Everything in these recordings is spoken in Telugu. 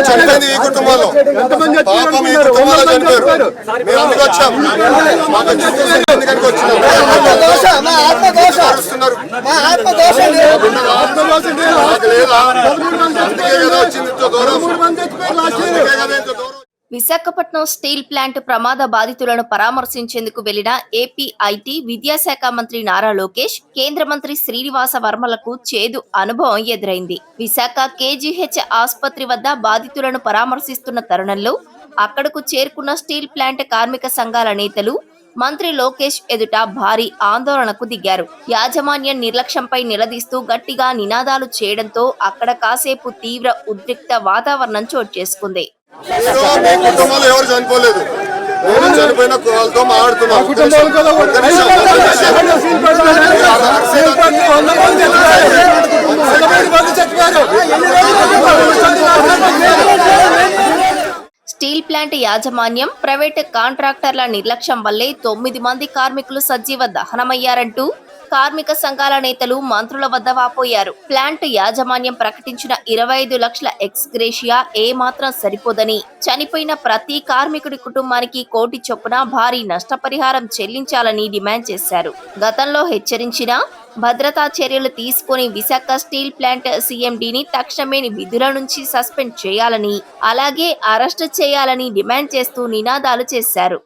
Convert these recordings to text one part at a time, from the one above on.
చనిపోయింది ఈ కుటుంబంలో, పాపం ఈ కుటుంబంలో చనిపోయారు. మేము అందుకు వచ్చాం, మాకు ఎందుకని వచ్చినాం. అందుకే కదా వచ్చింది ఇంత దూరం. విశాఖపట్నం స్టీల్ ప్లాంట్ ప్రమాద బాధితులను పరామర్శించేందుకు వెళ్లిన ఏపీ ఐటీ విద్యాశాఖ మంత్రి నారా లోకేష్, కేంద్ర మంత్రి శ్రీనివాస వర్మలకు చేదు అనుభవం ఎదురైంది. విశాఖ కేజీహెచ్ ఆసుపత్రి వద్ద బాధితులను పరామర్శిస్తున్న తరుణంలో అక్కడకు చేరుకున్న స్టీల్ ప్లాంట్ కార్మిక సంఘాల నేతలు మంత్రి లోకేష్ ఎదుట భారీ ఆందోళనకు దిగారు. యాజమాన్యం నిర్లక్ష్యంపై నిలదీస్తూ గట్టిగా నినాదాలు చేయడంతో అక్కడ కాసేపు తీవ్ర ఉద్రిక్త వాతావరణం చోటు చేసుకుంది. కుటుంబంలో ఎవరు చనిపోలేదు, నేను చనిపోయిన వాళ్ళతో మాట్లాడుతున్నాను. స్టీల్ ప్లాంట్ యాజమాన్యం, ప్రైవేట్ కాంట్రాక్టర్ల నిర్లక్ష్యం వల్లే 9 మంది కార్మికులు సజీవ దహనమయ్యారంటూ కార్మిక సంఘాల నేతలు మంత్రుల వద్ద వాపోయారు. ప్లాంట్ యాజమాన్యం ప్రకటించిన 25 లక్షల ఎక్స్గ్రేషియా ఏమాత్రం సరిపోదని, చనిపోయిన ప్రతి కార్మికుడి కుటుంబానికి 1 కోటి చొప్పున భారీ నష్టపరిహారం చెల్లించాలని డిమాండ్ చేశారు. గతంలో హెచ్చరించిన భద్రతా చర్యలు తీసుకుని విశాఖ స్టీల్ ప్లాంట్ సీఎండీని తక్షణమే విధుల నుంచి సస్పెండ్ చేయాలని, అలాగే అరెస్టు చేయాలని డిమాండ్ చేస్తూ నినాదాలు చేశారు.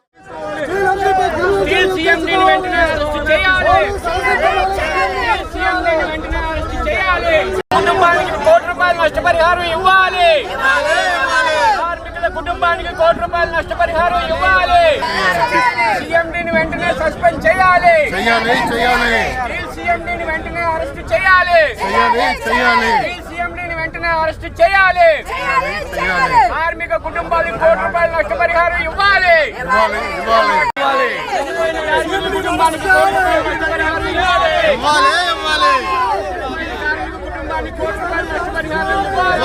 నష్టపరిహారం ఇవ్వాలి, కార్మికుల కుటుంబానికి 1 కోటి రూపాయల నష్టపరిహారం ఇవ్వాలి, సీఎండీని వెంటనే సస్పెండ్ చేయాలి, సీఎండీని వెంటనే అరెస్ట్ చేయాలి, సీఎండీని వెంటనే అరెస్ట్ చేయాలి, కార్మిక కుటుంబానికి 1 కోటి రూపాయల నష్టపరిహారం ఇవ్వాలి, కుటుంబానికి 1 కోటి రూపాయల నష్టపరిహారం ఇవ్వాలి,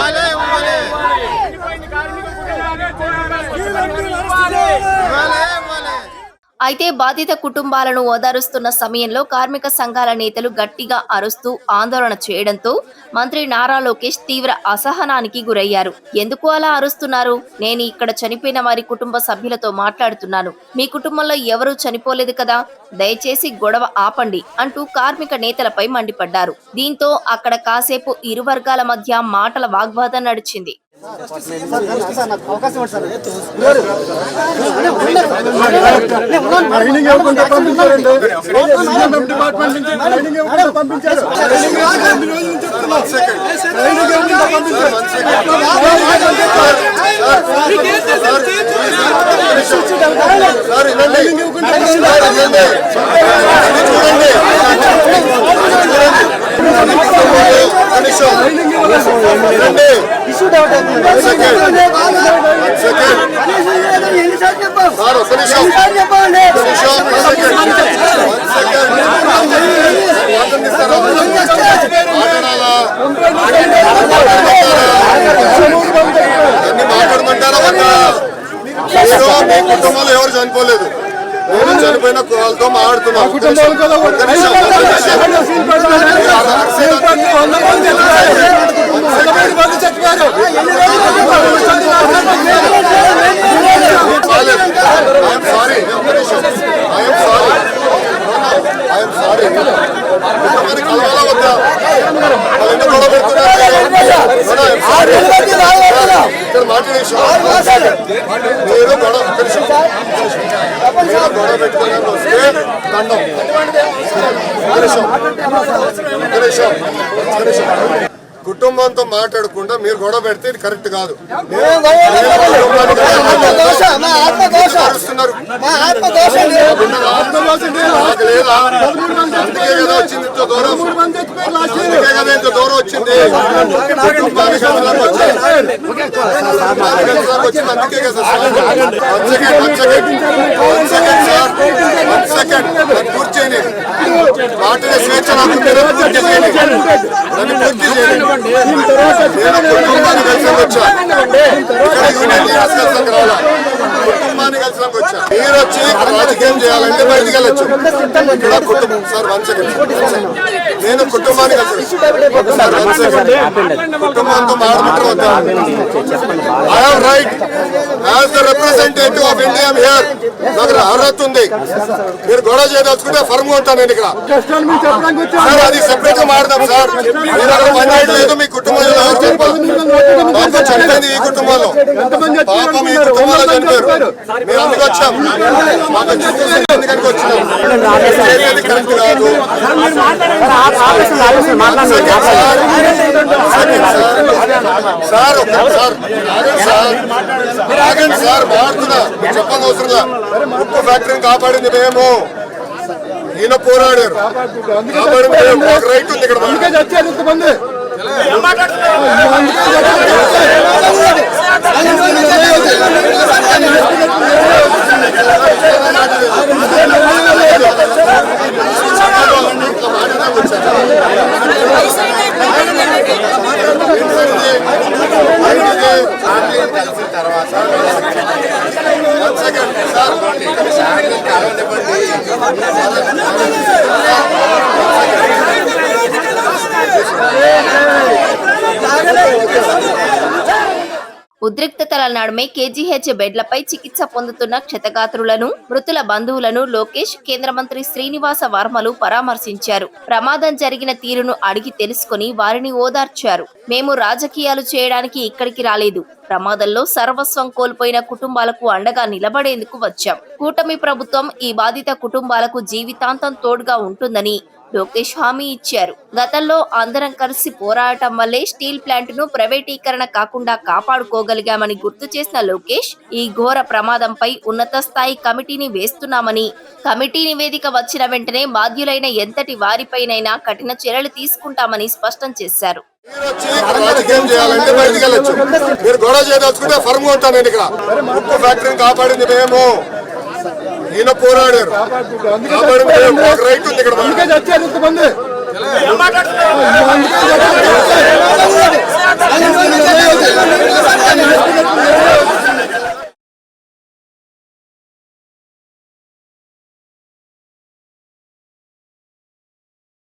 అయితే బాధిత కుటుంబాలను ఓదారుస్తున్న సమయంలో కార్మిక సంఘాల నేతలు గట్టిగా అరుస్తూ ఆందోళన చేయడంతో మంత్రి నారా లోకేష్ తీవ్ర అసహనానికి గురయ్యారు. ఎందుకు అలా అరుస్తున్నారు? నేను ఇక్కడ చనిపోయిన వారి కుటుంబ సభ్యులతో మాట్లాడుతున్నాను. మీ కుటుంబంలో ఎవరూ చనిపోలేదు కదా, దయచేసి గొడవ ఆపండి అంటూ కార్మిక నేతలపై మండిపడ్డారు. దీంతో అక్కడ కాసేపు ఇరు వర్గాల మధ్య మాటల వాగ్వాదం నడిచింది. కుటుంబంలో ఎవరు చనిపోలేదు, నేను చనిపోయిన వాళ్ళతో మాట్లాడుతున్నాను. కలవాలా వద్దా? ఇక్కడ మాట్లాడేసి మీరు గొడవ పెట్టుకుని వస్తే దండం. కుటుంబంతో మాట్లాడకుండా మీరు గొడవ పెడితే ఇది కరెక్ట్ కాదు. అందుకే కదా వచ్చింది ఇంత దూరం, అందుకే కదా ఇంత దూరం వచ్చింది. కుటుంబానికి వచ్చింది అందుకే కదా. కూర్చొని మాట్లాడే స్వేచ్ఛ నాకు పూర్తి చేయండి. కుటుంబాన్ని కలిసి వచ్చా, కుటుంబాన్ని కలిసి వచ్చా. మీరు వచ్చి రాజకీయం చేయాలంటే బయటికి వెళ్ళొచ్చు. కుటుంబం సార్ 1 సెకండ్ నేను కుటుంబానికి కుటుంబంతో మాట్లాడుతూ I have right as the representative of India here. నాకు అర్హత ఉంది. మీరు గొడవ చేయదలుచుకుంటే ఫర్మ్ ఉంటాను నేను ఇక్కడ. సార్ అది సెపరేట్ గా మాట్లాడదాం సార్. మీరు అక్కడ పని చేయట్లేదు. మీ కుటుంబంలో ఎవరు చెప్పాలి? పాపం చనిపోయింది ఈ కుటుంబంలో. పాపం ఈ కుటుంబంలో చనిపోయారు. మేము అందుకు వచ్చాం. మాకు ఎందుకని వచ్చినాం? కరెక్ట్ కాదు. సార్ ఆగండి సార్, మారుతున్నా. చెప్పని అవసరంగా ఉప్పు ఫ్యాక్టరీని కాపాడింది మేము. ఈయన పోరాడారు, కాపాడింది మేము. మాకు రైట్ ఉంది ఇక్కడ. ఉద్రిక్తతల నడుమే కేజీహెచ్ బెడ్లపై చికిత్స పొందుతున్న క్షతగాత్రులను, మృతుల బంధువులను లోకేష్, కేంద్ర మంత్రి శ్రీనివాస వర్మలు పరామర్శించారు. ప్రమాదం జరిగిన తీరును అడిగి తెలుసుకుని వారిని ఓదార్చారు. మేము రాజకీయాలు చేయడానికి ఇక్కడికి రాలేదు. ప్రమాదంలో సర్వస్వం కోల్పోయిన కుటుంబాలకు అండగా నిలబడేందుకు వచ్చాం. కూటమి ప్రభుత్వం ఈ బాధిత కుటుంబాలకు జీవితాంతం తోడుగా ఉంటుందని లోకేష్ హామీ ఇచ్చారు. గతంలో అందరం కలిసి పోరాడటం వల్లే స్టీల్ ప్లాంట్ ను ప్రైవేటీకరణ కాకుండా కాపాడుకోగలిగామని గుర్తు చేసిన లోకేష్, ఈ ఘోర ప్రమాదంపై ఉన్నత స్థాయి కమిటీని వేస్తున్నామని, కమిటీ నివేదిక వచ్చిన వెంటనే బాధ్యులైన ఎంతటి వారిపైనైనా కఠిన చర్యలు తీసుకుంటామని స్పష్టం చేశారు. రాజకీయం చేయాలంటే బయటికి వెళ్ళొచ్చు. మీరు గొడవ చేయదలుచుకుంటే ఫర్మ్ ఉంటాను నేను ఇక్కడ. ఉప్పు ఫ్యాక్టరీని కాపాడింది మేము. ఈయన పోరాడారు, కాపాడింది మేము. మాకు రైట్ ఉంది ఇక్కడ.